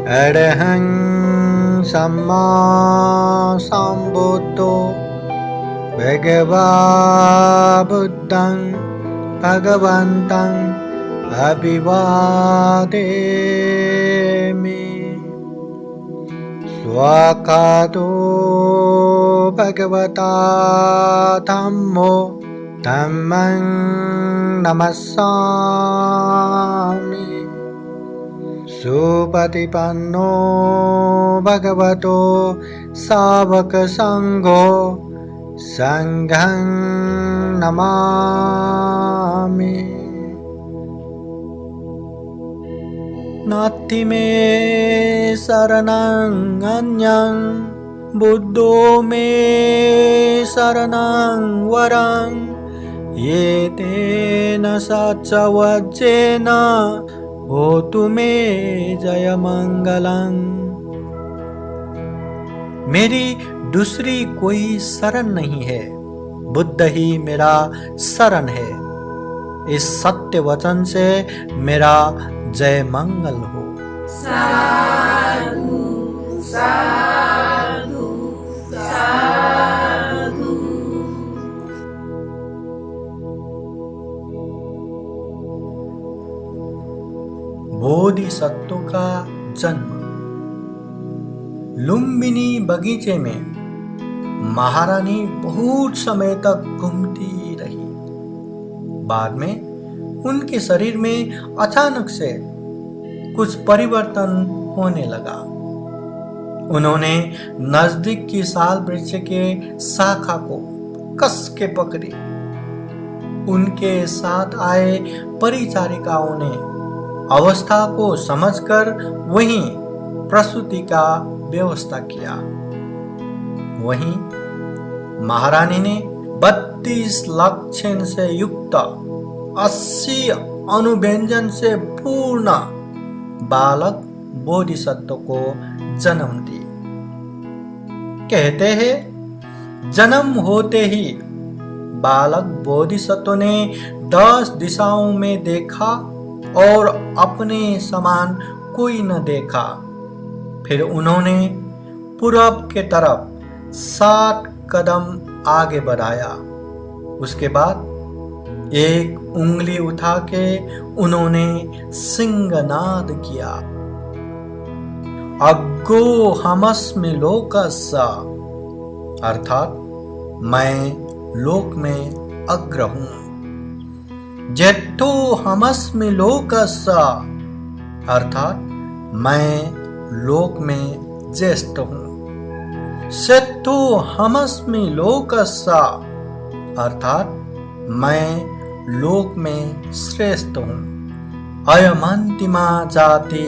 अरहं सम्मा सम्बुद्धो भगवा बुद्धं भगवन्तं अभिवादेमि। स्वाकातो भगवता धम्मो धम्मं नमस्सामि। सुपतिपन्नो भगवतो सावकसङ्घो संघं नमामि। नास्ति मे शरणं अन्यं बुद्धो मे शरणं वरं ये तेन सच्चवज्जेन होतु मे जयमंगलम्। मेरी दूसरी कोई शरण नहीं है, बुद्ध ही मेरा शरण है। इस सत्य वचन से मेरा जय मंगल हो। साधु साधु साधु। बोधिसत्व का जन्म। लुम्बिनी बगीचे में महारानी बहुत समय तक घूमती रही। बाद में उनके शरीर में अचानक से कुछ परिवर्तन होने लगा। उन्होंने नजदीक की साल वृक्ष के शाखा को कस के पकड़ी। उनके साथ आए परिचारिकाओं ने अवस्था को समझकर वहीं प्रसूति का व्यवस्था किया। वहीं महारानी ने 32 लक्षण से युक्त 80 अनुव्यंजन से पूर्ण बालक बोधिसत्व को जन्म दी। कहते हैं जन्म होते ही बालक बोधिसत्व ने 10 दिशाओं में देखा और अपने समान कोई न देखा। फिर उन्होंने पूरब के तरफ 60 कदम आगे बढ़ाया। उसके बाद एक उंगली उठा के उन्होंने सिंहनाद किया। अग्गो हमस्मि लोकस्य, अर्थात मैं लोक में अग्र हूं। जेठो हमस्मि लोकस्य, अर्थात मैं लोक में ज्येष्ठ हूं। श्रेष्ठो हमस्मि लोकस्य, अर्थात मैं लोक में श्रेष्ठ हूं। अयमंतिमा जाति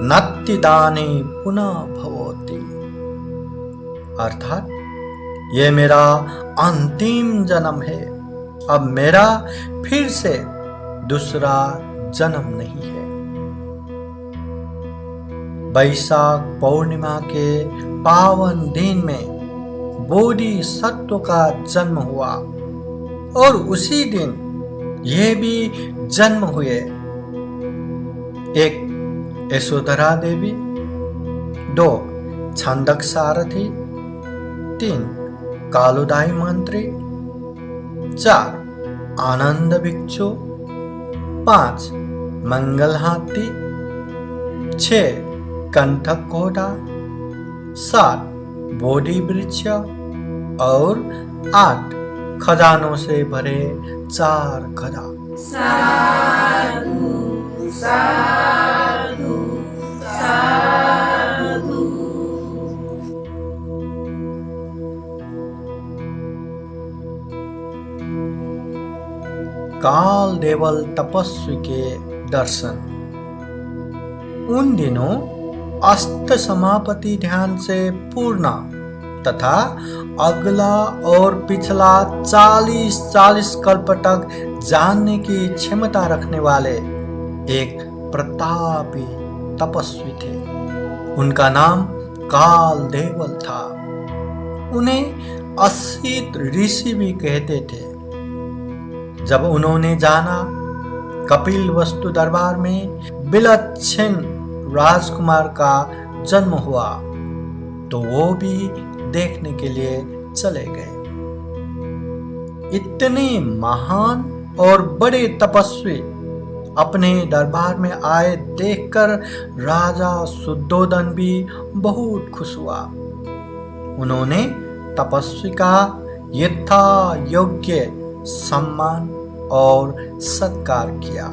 नत्ति दाने पुनः भवति, अर्थात ये मेरा अंतिम जन्म है। अब मेरा फिर से दूसरा जन्म नहीं है। वैशाख पूर्णिमा के पावन दिन में बोधिसत्व का जन्म हुआ और उसी दिन ये भी जन्म हुए। एक यशोधरा देवी, 2 छंदक सारथी, 3 कालुदाई मंत्री, 4 आनंद भिक्षु, 5 मंगल हाथी, 6 कंठक घोड़ा, 7 बोधि वृक्ष और 8 खजानों से भरे 4 गधा। साधु साधु साधु। काल देवल तपस्वी के दर्शन। उन दिनों अष्ट समापति ध्यान से पूर्ण तथा अगला और पिछला 40 कल्प तक जानने की क्षमता रखने वाले एक प्रतापी तपस्वी थे। उनका नाम काल देवल था। उन्हें 80 ऋषि भी कहते थे। जब उन्होंने जाना कपिल वस्तु दरबार में विलक्षण राजकुमार का जन्म हुआ तो वो भी देखने के लिए चले गए। इतने महान और बड़े तपस्वी अपने दरबार में आए देखकर राजा शुद्धोधन भी बहुत खुश हुआ। उन्होंने तपस्वी का यथा योग्य सम्मान और सत्कार किया।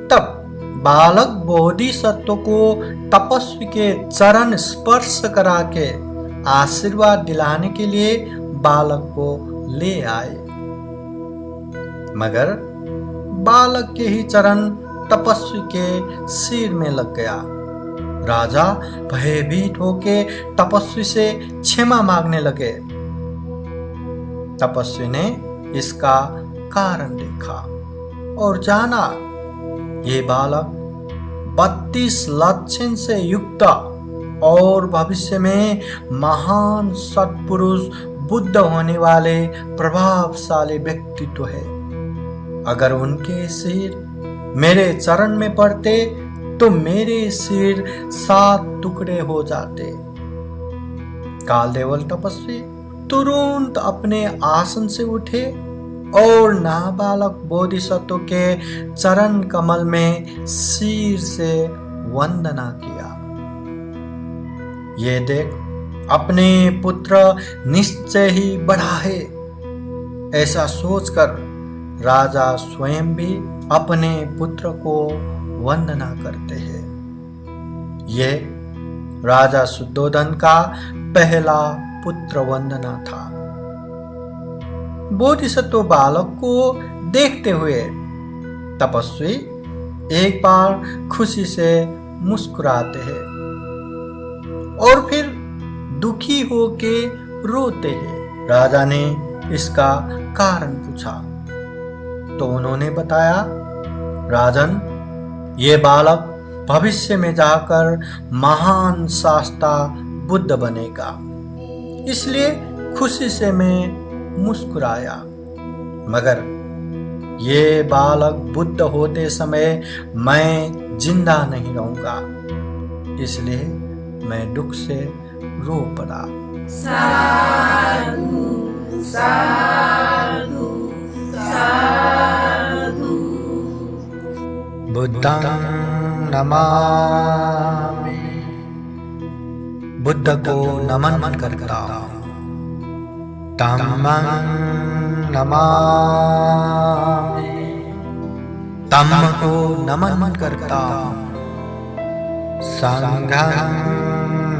तब बालक बोधिसत्व को तपस्वी के चरण स्पर्श करा के आशीर्वाद दिलाने के लिए बालक को ले आए, मगर बालक के ही चरण तपस्वी के सिर में लग गया। राजा भयभीत होके तपस्वी से क्षमा मांगने लगे। तपस्वी ने इसका कारण देखा और जाना ये बालक 32 लक्षण से युक्त और भविष्य में महान सत्पुरुष बुद्ध होने वाले प्रभावशाली व्यक्तित्व है। अगर उनके सिर मेरे चरण में पड़ते तो मेरे सिर 7 टुकड़े हो जाते। कालदेवल तपस्वी तुरंत अपने आसन से उठे और नाबालक बोधिसत्व के चरण कमल में सिर से वंदना किया। ये देख अपने पुत्र निश्चय ही बड़ा है, ऐसा सोचकर राजा स्वयं भी अपने पुत्र को वंदना करते हैं। ये राजा शुद्धोधन का पहला पुत्र वंदना था। बोधिसत्व बालक को देखते हुए तपस्वी एक बार खुशी से मुस्कुराते हैं और फिर दुखी होके रोते हैं। राजा ने इसका कारण पूछा तो उन्होंने बताया, राजन, ये बालक भविष्य में जाकर महान शास्ता बुद्ध बनेगा, इसलिए खुशी से मैं मुस्कुराया। मगर ये बालक बुद्ध होते समय मैं जिंदा नहीं रहूंगा, इसलिए मैं दुख से रो पड़ा। साधु साधु साधु। बुद्धं नमामि, बुद्ध को नमन करता हूँ। धम्मं नमामि, धम्म को नमन करता हूँ। संघं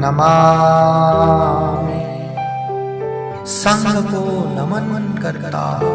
नमामि, संघ को नमन करता हूँ।